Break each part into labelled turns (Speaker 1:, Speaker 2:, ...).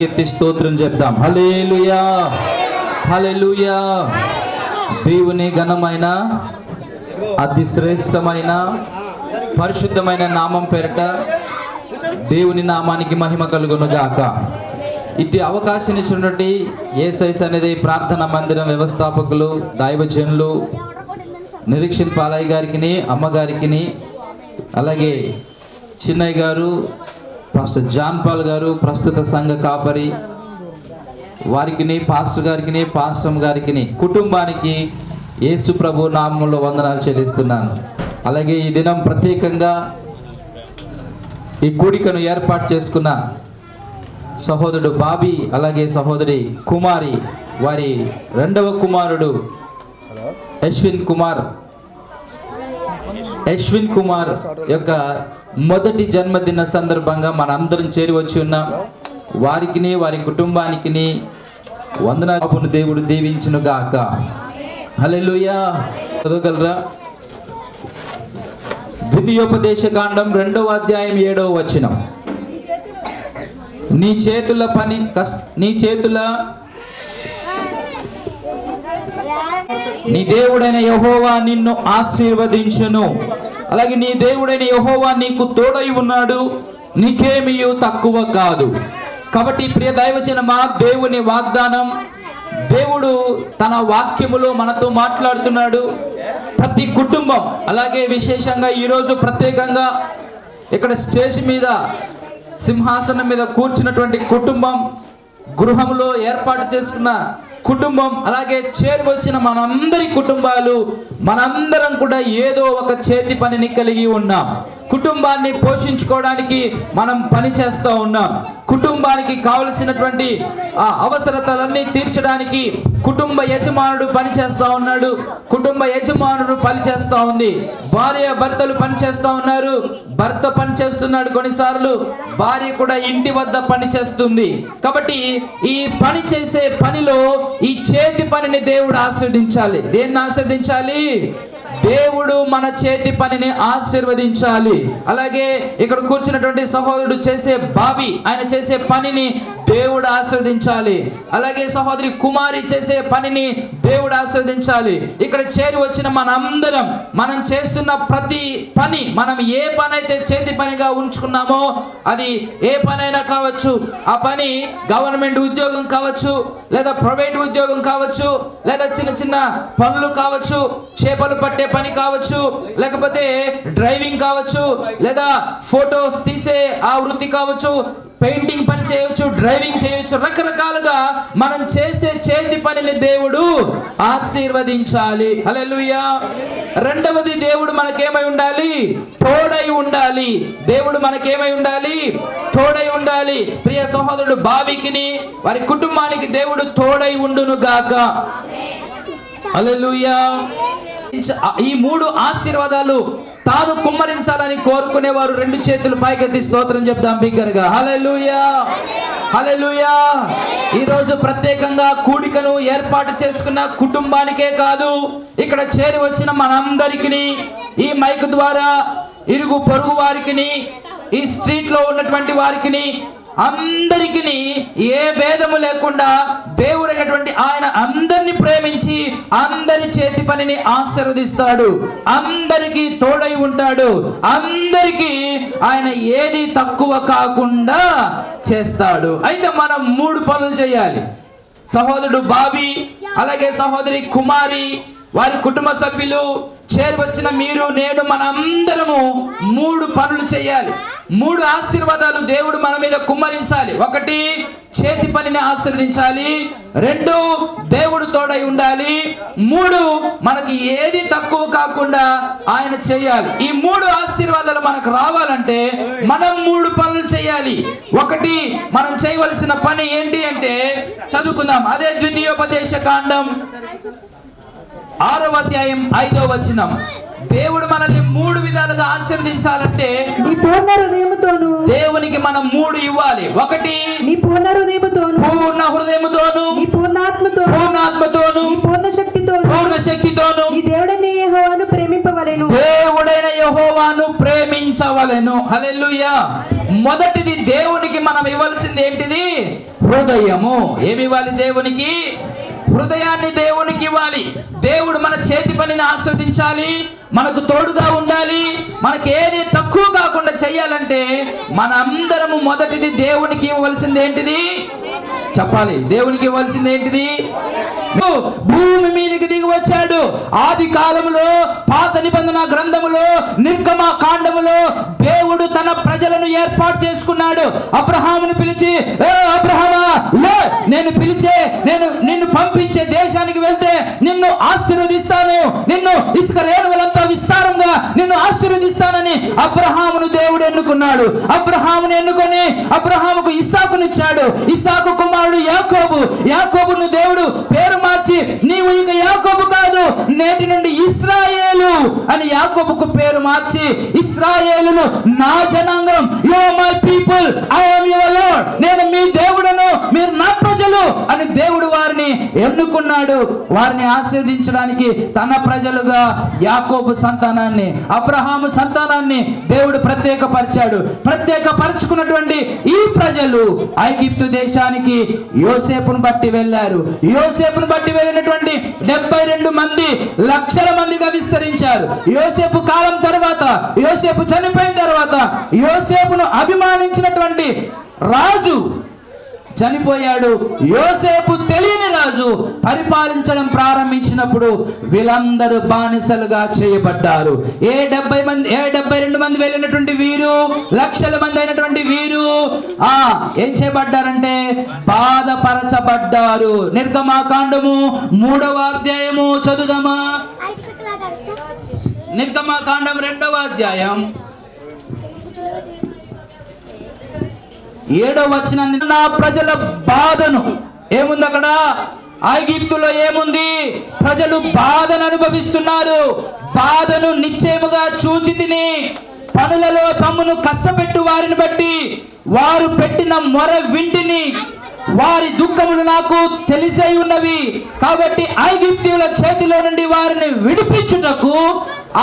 Speaker 1: ఎత్తి స్తోత్రం చెప్తాం. హల్లెలూయా హల్లెలూయా. దేవుని ఘనమైన అతి శ్రేష్టమైన పరిశుద్ధమైన నామం పేరట దేవుని నామానికి మహిమ కలుగును గాక. ఇట్టి అవకాశం ఇచ్చినటువంటి యేసయ్య అనేది ప్రార్థన మందిరం వ్యవస్థాపకులు దైవజనులు నిరీక్షణ పాలయ్య గారికి, అమ్మగారికి, అలాగే చిన్నయ్య గారు, పాస్టర్ జాన్ పాల్ గారు, ప్రస్తుత సంఘ కాపరి వారికి, పాస్టర్ గారికి, పాస్టర్ గారికి, కుటుంబానికి యేసు ప్రభు నామంలో వందనాలు చెల్లిస్తున్నాను. అలాగే ఈ దినం ప్రత్యేకంగా ఈ కూడికను ఏర్పాటు చేసుకున్న సహోదరుడు బాబీ, అలాగే సహోదరి కుమారి, వారి రెండవ కుమారుడు అశ్విన్ కుమార్ యొక్క మొదటి జన్మదిన సందర్భంగా మనందరం చేరి వచ్చి ఉన్నాం. వారికి, వారి కుటుంబానికి వందనాలు దేవుడు దీవించును గాక. హల్లెలూయా. చదవగలరా? ద్వితీయోపదేశ కాండం 2వ అధ్యాయం 7వ వచనం. నీ దేవుడైన యెహోవా నిన్ను ఆశీర్వదించును. అలాగే నీ దేవుడైన యెహోవా నీకు తోడై ఉన్నాడు, నీకేమీ తక్కువ కాదు. కాబట్టి ప్రియ దైవజనమా, దేవుని వాగ్దానం, దేవుడు తన వాక్యములో మనతో మాట్లాడుతున్నాడు. ప్రతి కుటుంబం, అలాగే విశేషంగా ఈరోజు ప్రత్యేకంగా ఇక్కడ స్టేజ్ మీద సింహాసనం మీద కూర్చున్నటువంటి కుటుంబం, గృహంలో ఏర్పాటు చేసుకున్న కుటుంబం, అలాగే చేరువచ్చిన మనందరి కుటుంబాలు, మనందరం కూడా ఏదో ఒక చేతి పనిని కలిగి ఉన్నాం. కుటుంబాన్ని పోషించుకోవడానికి మనం పని చేస్తూ ఉన్నాం. కుటుంబానికి కావలసినటువంటి ఆ అవసరతలన్నీ తీర్చడానికి కుటుంబ యజమానుడు పని చేస్తూ ఉన్నాడు, కుటుంబ యజమానుడు పని చేస్తూ ఉంది. భార్య భర్తలు పని చేస్తూ ఉన్నారు, భర్త పని చేస్తున్నాడు, కొన్నిసార్లు భార్య కూడా ఇంటి వద్ద పని చేస్తుంది. కాబట్టి ఈ పని చేసే పనిలో ఈ చేతి పనిని దేవుడు ఆశీర్వదించాలి. దేన్ని ఆశీర్వదించాలి? దేవుడు మన చేతి పనిని ఆశీర్వదించాలి. అలాగే ఇక్కడ కూర్చున్నటువంటి సహోదరుడు చేసే బాబీ, ఆయన చేసే పనిని దేవుడు ఆశీర్వదించాలి. అలాగే సహోదరి కుమారి చేసే పనిని దేవుడు ఆశీర్వదించాలి. ఇక్కడ చేరి వచ్చిన మనందరం, మనం చేస్తున్న ప్రతి పని, మనం ఏ పని అయితే చేతి పనిగా ఉంచుకున్నామో అది ఏ పనైనా కావచ్చు. ఆ పని గవర్నమెంట్ ఉద్యోగం కావచ్చు, లేదా ప్రైవేట్ ఉద్యోగం కావచ్చు, లేదా చిన్న చిన్న పనులు కావచ్చు, చేపలు పట్టే పని కావచ్చు, లేకపోతే డ్రైవింగ్ కావచ్చు, లేదా ఫోటోస్ తీసే ఆ వృత్తి కావచ్చు, పెయింటింగ్ పని చేయవచ్చు, డ్రైవింగ్ చేయవచ్చు. రకరకాలుగా మనం చేసే చేతి పనిని దేవుడు ఆశీర్వదించాలి. హల్లెలూయా. రెండవది, దేవుడు మనకేమై ఉండాలి? తోడై ఉండాలి. దేవుడు మనకేమై ఉండాలి? తోడై ఉండాలి. ప్రియ సహోదరుడు బాబీకి, వారి కుటుంబానికి దేవుడు తోడై ఉండును గాక. హల్లెలూయా. ఈ 3 ఆశీర్వాదాలు తాను కుమ్మరించాలని కోరుకునేవారు 2 చేతులు పైకెత్తి స్తోత్రం చెప్దాం బిగ్గరగా. హల్లెలూయా హల్లెలూయా. ఈరోజు ప్రత్యేకంగా కూడికను ఏర్పాటు చేసుకున్న కుటుంబానికే కాదు, ఇక్కడ చేరి వచ్చిన మనందరికీ, ఈ మైక్ ద్వారా ఇరుగు పొరుగు వారికి, ఈ స్ట్రీట్ లో ఉన్నటువంటి వారికి, అందరికీ ఏ భేదము లేకుండా దేవుడైనటువంటి ఆయన అందరిని ప్రేమించి అందరి చేతి పనిని ఆశీర్వదిస్తాడు, అందరికీ తోడై ఉంటాడు, అందరికీ ఆయన ఏది తక్కువ కాకుండా చేస్తాడు. అయితే మనం 3 పనులు చేయాలి. సహోదరుడు బాబీ, అలాగే సహోదరి కుమారి, వారి కుటుంబ సభ్యులు, చేరువచ్చిన మీరు, నేను, మనందరము 3 పనులు చేయాలి. 3 ఆశీర్వాదాలు దేవుడు మన మీద కుమ్మరించాలి. 1, చేతి పనిని ఆశీర్వదించాలి. 2, దేవుడు తోడై ఉండాలి. 3, మనకి ఏది తక్కువ కాకుండా ఆయన చేయాలి. ఈ 3 ఆశీర్వాదాలు మనకు రావాలంటే మనం 3 పనులు చేయాలి. 1, మనం చేయవలసిన పని ఏంటి అంటే చదువుకుందాం. అదే ద్వితీయోపదేశ కాండం 6వ అధ్యాయం 5వ వచనం. దేవుడు మనల్ని 3 విధాలుగా ఆశీర్వదించాలంటే
Speaker 2: నీ పూర్ణ హృదయముతోను
Speaker 1: దేవునికి మనం 3 ఇవ్వాలి. 1,
Speaker 2: నీ పూర్ణ హృదయముతోను,
Speaker 1: పూర్ణ హృదయముతోను,
Speaker 2: నీ పూర్ణాత్మతోను, నీ పూర్ణ శక్తితోను నీ దేవుడైన యెహోవాను ప్రేమింపవలెను.
Speaker 1: దేవుడైన యెహోవాను ప్రేమించవలెను. హల్లెలూయా. మొదటిది దేవునికి మనం ఇవ్వాల్సింది ఏంటిది? హృదయము. ఏమి ఇవ్వాలి దేవునికి? హృదయాన్ని దేవునికి ఇవ్వాలి. దేవుడు మన చేతి పనిని ఆస్వాదించాలి, మనకు తోడుగా ఉండాలి. మనకి ఏది తక్కువ కాకుండా చెయ్యాలంటే మనందరము మొదటిది దేవునికి ఇవ్వవలసింది ఏంటిది? చెప్పాలి. దేవునికి ఇవ్వాల్సింది ఏంటిది? భూమి మీదకి దిగి వచ్చాడు. ఆది కాలంలో పాత నిబంధన గ్రంథములో నిర్గమ కాండములో దేవుడు తన ప్రజలను ఏర్పాటు చేసుకున్నాడు. అబ్రహామును పిలిచి, ఏ అబ్రహామా, నిన్ను పంపించే దేశానికి వెళ్తే నిన్ను ఆశీర్వదిస్తాను, నిన్ను ఇసుక రేణువులంతా విస్తారంగా నిన్ను ఆశీర్వదిస్తానని అబ్రహామును దేవుడు ఎన్నుకున్నాడు. అబ్రహామును ఎన్నుకొని అబ్రహాముకు ఇస్సాకునిచ్చాడు. ఇస్సాకు కుమారుడు యాకోబు. యాకోబును దేవుడు పేరు మార్చి, నీవు ఇక యాకోబు కాదు, నేటి నుండి ఇశ్రాయేలు అని యాకోబుకు పేరు మార్చి, ఇశ్రాయేలును నా జనాంగం, you are my people, I am your lord, నేను మీ దేవుడను, మీరు నా ప్రజలు అని దేవుడు వారిని ఎన్నుకున్నాడు. వారిని ఆశీర్వదించడానికి తన ప్రజలుగా యాకోబు సంతానాన్ని, అబ్రహాము సంతానాన్ని దేవుడు ప్రత్యేకపరిచాడు. ప్రత్యేకపరుచుకున్నటువంటి ఈ ప్రజలు ఐగుప్తు దేశానికి యోసేపును బట్టి వెళ్ళారు. యోసేపును బట్టి వెళ్ళినటువంటి 72 మంది లక్షల మందిగా విస్తరించారు. యోసేపు కాలం తర్వాత, యోసేపు చనిపోయిన తర్వాత, యోసేపును అభిమానించినటువంటి రాజు చనిపోయాడు. యోసేపు తెలియని రాజు పరిపాలించడం ప్రారంభించినప్పుడు వీళ్ళందరూ బానిసలుగా చేయబడ్డారు. 72 మంది వెళ్ళినటువంటి వీరు, లక్షల మంది అయినటువంటి వీరు ఏం చేయబడ్డారంటే బాధపరచబడ్డారు. నిర్గమాకాండము 3వ అధ్యాయము చదువుదామా? నిర్గమాకాండం 2వ అధ్యాయం 7వ వచనాన్ని, నా ప్రజల బాధను, ఏముంది అక్కడ? ఐగుప్తులో ఏముంది? ప్రజలు బాధను అనుభవిస్తున్నారు. బాధను నిశ్చయముగా చూచి తిని, పనులలో తమ్మును కష్టపెట్టు వారిని బట్టి వారు పెట్టిన మొర వింటిని, వారి దుఃఖములు నాకు తెలిసై ఉన్నవి. కాబట్టి ఐగుప్తీయుల చేతిలో నుండి వారిని విడిపించుటకు,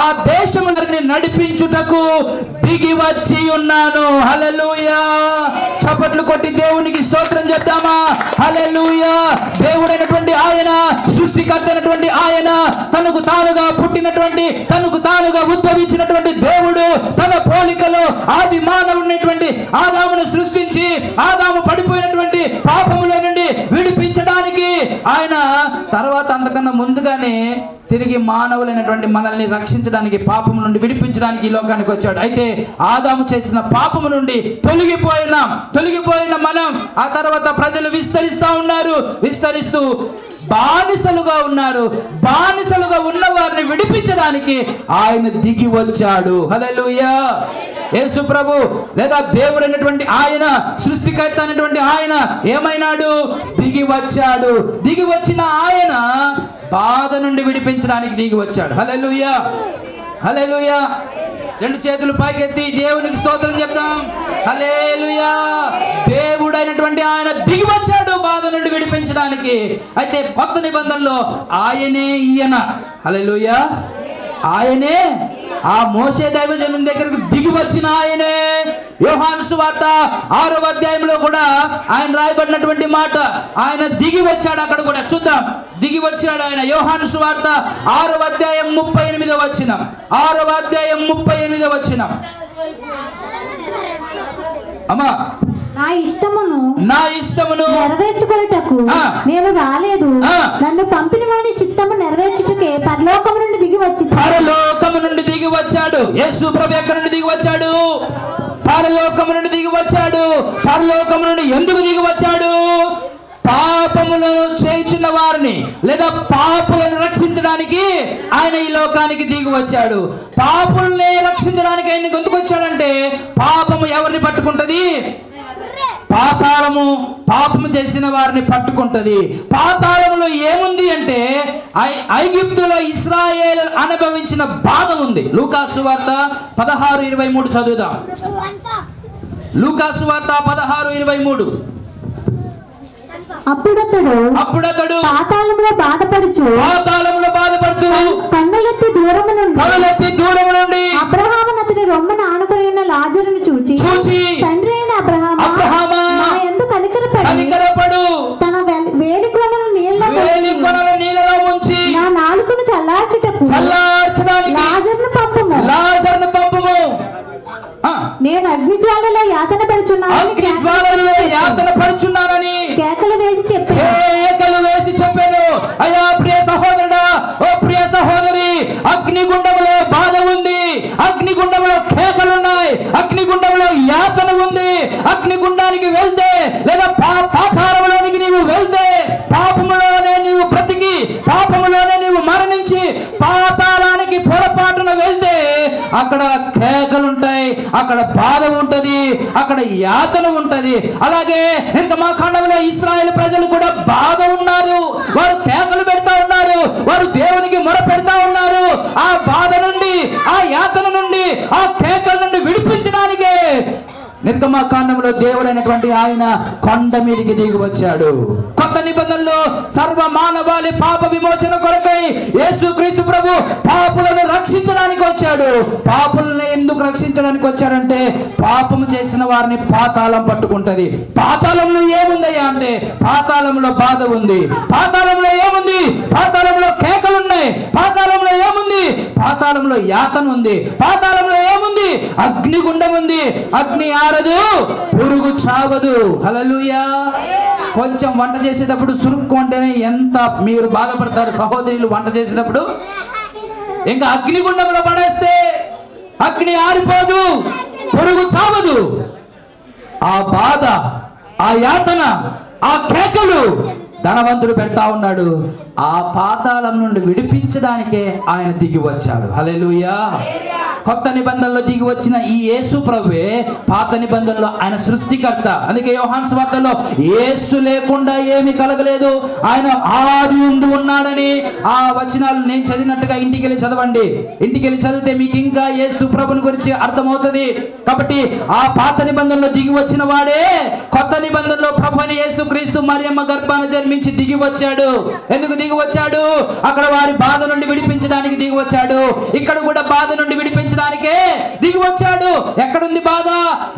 Speaker 1: ఆ దేశముని నడిపించుటకు దిగి వచ్చి ఉన్నాను. హల్లెలూయా. చప్పట్లు కొట్టి దేవునికి స్తోత్రం చెప్తామా? హల్లెలూయా. దేవుడైనటువంటి ఆయన, సృష్టికర్త అయినటువంటి ఆయన, తనకు తానుగా పుట్టినటువంటి, తనకు తానుగా ఉద్భవించినటువంటి దేవుడు, తన పోలికలో ఆది మానవుడైనటువంటి ఆదామును సృష్టించి, ఆదాము పడిపోయినటువంటి పాపముల నుండి విడిపించడానికి ఆయన తర్వాత అంతకన్నా ముందుగానే తిరిగి మానవులైనటువంటి మనల్ని రక్షించడానికి, పాపము నుండి విడిపించడానికి ఈ లోకానికి వచ్చాడు. అయితే ఆదాము చేసిన పాపము నుండి తొలగిపోయిన మనం, ఆ తర్వాత ప్రజలు విస్తరిస్తూ ఉన్నారు. విస్తరిస్తూ బానిసలుగా ఉన్నారు. బానిసలుగా ఉన్న వారిని విడిపించడానికి ఆయన దిగి వచ్చాడు. హల్లెలూయా. యేసు ప్రభు లేదా దేవుడైనటువంటి ఆయన, సృష్టికర్త అయినటువంటి ఆయన ఏమైనాడు? దిగి వచ్చాడు. దిగి వచ్చిన ఆయన బాధ నుండి విడిపించడానికి దిగి వచ్చాడు. హల్లెలూయా. హల్లెలూయా. 2 చేతులు పైకెత్తి దేవునికి స్తోత్రం చెప్తాం. హల్లెలూయా. దేవుడైనటువంటి ఆయన దిగి వచ్చాడు బాధ నుండి విడిపించడానికి. అయితే కొత్త నిబంధనలో ఆయనే ఈయన. హల్లెలూయా. ఆయనే ఆ మోషే దైవజనుని దగ్గరకు దిగి వచ్చిన ఆయనే. యోహాను సువార్త 6వ అధ్యాయంలో కూడా ఆయన రాయబడినటువంటి మాట, ఆయన దిగి వచ్చాడు. అక్కడ కూడా చూద్దాం, దిగి వచ్చాడు ఆయన. యోహాను సువార్త 6వ అధ్యాయం 38వ వచనం. 6వ అధ్యాయం 38వ వచనం. అమ్మా,
Speaker 2: నా ఇష్టమును
Speaker 3: నెరవేర్చుకొనుటకు నేను రాలేదు, నన్ను పంపిన వాని చిత్తము నెరవేర్చుటకే పరలోకము నుండి దిగి
Speaker 1: వచ్చాడు. యేసు ప్రభు ఎక్కడి నుండి దిగి వచ్చాడు? పరలోకము నుండి దిగి వచ్చాడు. పరలోకము నుండి ఎందుకు దిగి వచ్చాడు? పాపములను చేయించిన వారిని లేదా పాపులను రక్షించడానికి ఆయన ఈ లోకానికి దిగి వచ్చాడు. పాపుల్ని రక్షించడానికి ఆయన ఎందుకు వచ్చాడంటే, పాపము ఎవరిని పట్టుకుంటది? పాతాళము పాపము చేసిన వారిని పట్టుకుంటది. పాతాళములో ఏముంది అంటే ఐగుప్తులో ఇశ్రాయేలు అనుభవించిన బాధ ఉంది. లూకాసు వార్త 16:23 చదువుదాం. లూకాసు వార్త 16:23.
Speaker 3: అప్పుడతడు పాతాళములో బాధపడుచు కన్నులెత్తి దూరము నుండి అబ్రహాము అతని రొమ్మను ఆనుకొని ఉన్న లాజరును చూచి యాతన పడుచున్నానని
Speaker 1: అగ్ని జ్వాలలలో యాతన పడుచున్నానని
Speaker 3: కేకలు వేసి
Speaker 1: చెప్పాను. అయ్యా ప్రియ సహోదరుడా, ఓ ప్రియ సహోదరి, అగ్నిగుండంలో బాధ ఉంది, అగ్నిగుండంలో కేకలున్నాయి, అగ్నిగుండంలో యాతన ఉంది. అగ్నిగుండానికి వెళ్తే లేదా పాతాళంలోనికి నీవు వెళ్తే, పాపములోనే నీవు బ్రతికి పాపములోనే నీవు మరణించి పాతాళానికి పొరపాటున వెళ్తే అక్కడ కేకలుంటాయి, అక్కడ బాధ ఉంటది, అక్కడ యాతన ఉంటది. అలాగే ఇంకా మా ఖండంలో ఇశ్రాయేలు ప్రజలు కూడా బాధ ఉన్నారు, వారు కేకలు పెడతా ఉన్నారు, వారు దేవునికి మొర పెడతా ఉన్నారు. ఆ బాధ నుండి, ఆ యాతన నుండి, ఆ కేకల నుండి విడిపించడానికే నిర్గమకాండంలో దేవుడైనటువంటి ఆయన కొండ మీదకి దిగి వచ్చాడు. కొత్త నిబంధనలో సర్వ మానవాళి పాప విమోచన కొరకై యేసుక్రీస్తు ప్రభు పాపులను రక్షించడానికి వచ్చాడు. పాపులను ఎందుకు రక్షించడానికి వచ్చాడంటే, పాపము చేసిన వారిని పాతాళం పట్టుకుంటది. పాతాళంలో ఏముందయ్యా అంటే, పాతాళంలో బాధ ఉంది. పాతాళంలో ఏముంది? పాతాళంలో కేకలున్నాయి. పాతాళంలో ఏముంది? పాతాళంలో యాతన ఉంది. పాతాళంలో ఏముంది? అగ్నిగుండం ఉంది. అగ్ని ఆరదు, పురుగు చావదు. హల్లెలూయా. కొంచెం వంట చేసేటప్పుడు సురుక్కు అంటేనే ఎంత మీరు బాధపడతారు సహోదరులు. వంట చేసేటప్పుడు ఇంకా అగ్నిగుండంలో పడేస్తే అగ్ని ఆరిపోదు, పురుగు చావదు. ఆ బాధ, ఆ యాతన, ఆ కేకలు ధనవంతుడు పెడతా ఉన్నాడు. ఆ పాతాళం నుండి విడిపించడానికే ఆయన దిగి వచ్చాడు. హల్లెలూయా. కొత్త నిబంధనలో దిగి వచ్చిన ఈ యేసు ప్రభువే పాత నిబంధనలో ఆయన సృష్టికర్త. అందుకే యోహాను సువార్తలో యేసు లేకుండా ఏమీ కలగలేదు, ఆయన ఆది యందు ఉన్నాడని ఆ వచనాలు నేను చదివినట్టుగా ఇంటికి వెళ్ళి చదవండి. ఇంటికి వెళ్ళి చదివితే మీకు ఇంకా యేసు ప్రభుని గురించి అర్థమవుతుంది. కాబట్టి ఆ పాత నిబంధనలో దిగి వచ్చిన వాడే కొత్త నిబంధనలో ప్రభుని యేసు క్రీస్తు మరియమ్మ గర్భాన జన్మించి దిగి వచ్చాడు. ఎందుకు దిగి వచ్చాడు? అక్కడ వారి బాధ నుండి విడిపించడానికి దిగి వచ్చాడు. ఇక్కడ కూడా బాధ నుండి విడిపించడానికే దిగి వచ్చాడు. ఎక్కడుంది బాధ?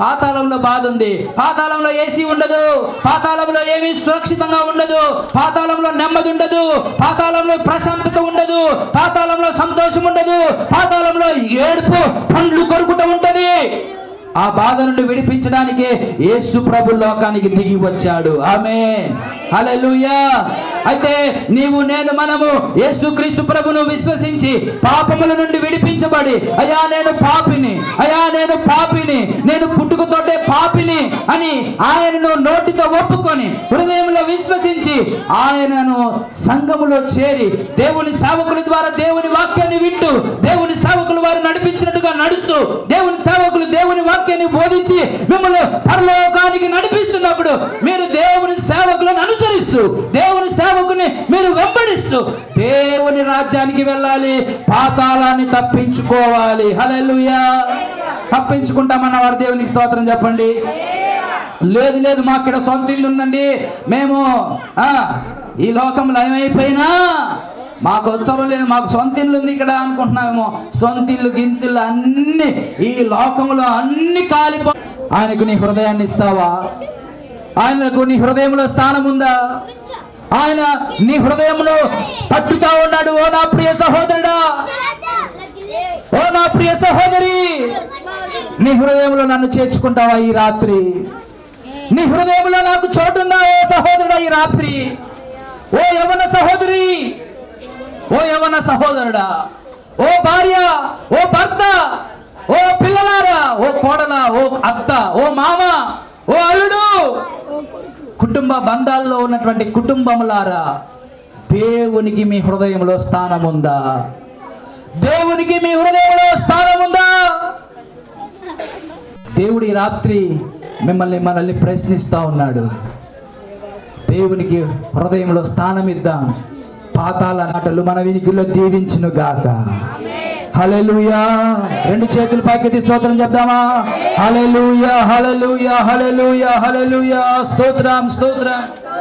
Speaker 1: పాతాళంలో బాధ ఉంది. పాతాళంలో ఏసీ ఉండదు, పాతాళంలో ఏమీ సురక్షితంగా ఉండదు, పాతాళంలో నెమ్మది ఉండదు, పాతాళంలో ప్రశాంతత ఉండదు, పాతాళంలో సంతోషం ఉండదు, పాతాళంలో ఏడుపు పండ్లు కొరుకుట ఉంటది. ఆ బాధ నుండి విడిపించడానికే యేసు ప్రభు లోకానికి దిగి వచ్చాడు. ఆమేన్, హల్లెలూయా. అయితే నీవు నేను మనము యేసుక్రీస్తు ప్రభును విశ్వసించి పాపముల నుండి విడిపించబడి, అయ్యా నేను పాపిని, అయ్యా నేను పాపిని, నేను పుట్టుకతోటే పాపిని అని ఆయనను నోటితో ఒప్పుకొని హృదయంలో విశ్వసించి ఆయనను సంఘములో చేరి దేవుని సేవకుల ద్వారా దేవుని వాక్యాన్ని వింటూ, దేవుని సేవకులు వారు నడిపించినట్టుగా నడుస్తూ, దేవుని సేవకులు దేవుని వాక్యాన్ని బోధించి మిమ్మల్ని పరలోకానికి నడిపిస్తున్నప్పుడు మీరు దేవుని సేవకులను అనుసరిస్తూ, దేవుని సేవకుని మీరు వెంబడిస్తూ దేవుని రాజ్యానికి వెళ్ళాలి, పాతాళాన్ని తప్పించుకోవాలి. హల్లెలూయా. తప్పించుకుంటామన్న వారు దేవునికి స్తోత్రం చెప్పండి. లేదు లేదు మాకు ఇక్కడ సొంత ఇల్లు ఉందండి, మేము ఈ లోకంలో ఏమైపోయినా మాకు అవసరం లేదు, మాకు సొంత ఇల్లు ఉంది ఇక్కడ అనుకుంటున్నామేమో. సొంత ఇల్లు గింతిల్లు అన్ని ఈ లోకంలో అన్ని కాలిపో. ఆయనకు నీ హృదయాన్ని ఇస్తావా? ఆయనకు నీ హృదయంలో స్థానం ఉందా? ఆయన నీ హృదయంలో తట్టుతా ఉన్నాడు. ఓ నా ప్రియ సహోదరుడా, ఓ నా ప్రియ సహోదరి, నీ హృదయంలో నన్ను చేర్చుకుంటావా ఈ రాత్రి? నీ హృదయంలో నాకు చోటుందా ఓ సహోదరుడా ఈ రాత్రి? ఓ యవన సహోదరి, ఓ యవన సహోదరుడా, ఓ భార్య, ఓ భర్త, ఓ పిల్లలారా, ఓ కోడల, ఓ అత్త, ఓ మామ, ఓ అల్లుడు, కుటుంబ బంధాల్లో ఉన్నటువంటి కుటుంబములారా, దేవునికి మీ హృదయంలో స్థానం ఉందా? దేవునికి మీ హృదయంలో స్థానం ఉందా? దేవుడి రాత్రి మనల్ని ప్రశ్నిస్తా ఉన్నాడు. దేవునికి హృదయంలో స్థానం ఇద్దాం. పాతాళ నాటలు మన వినికిలో దీవించును గాక. హల్లెలూయా. రెండు చేతులు పైకెత్తి స్తోత్రం చెప్దామా? హల్లెలూయా, హల్లెలూయా, హల్లెలూయా, హల్లెలూయా. స్తోత్రం, స్తోత్రం.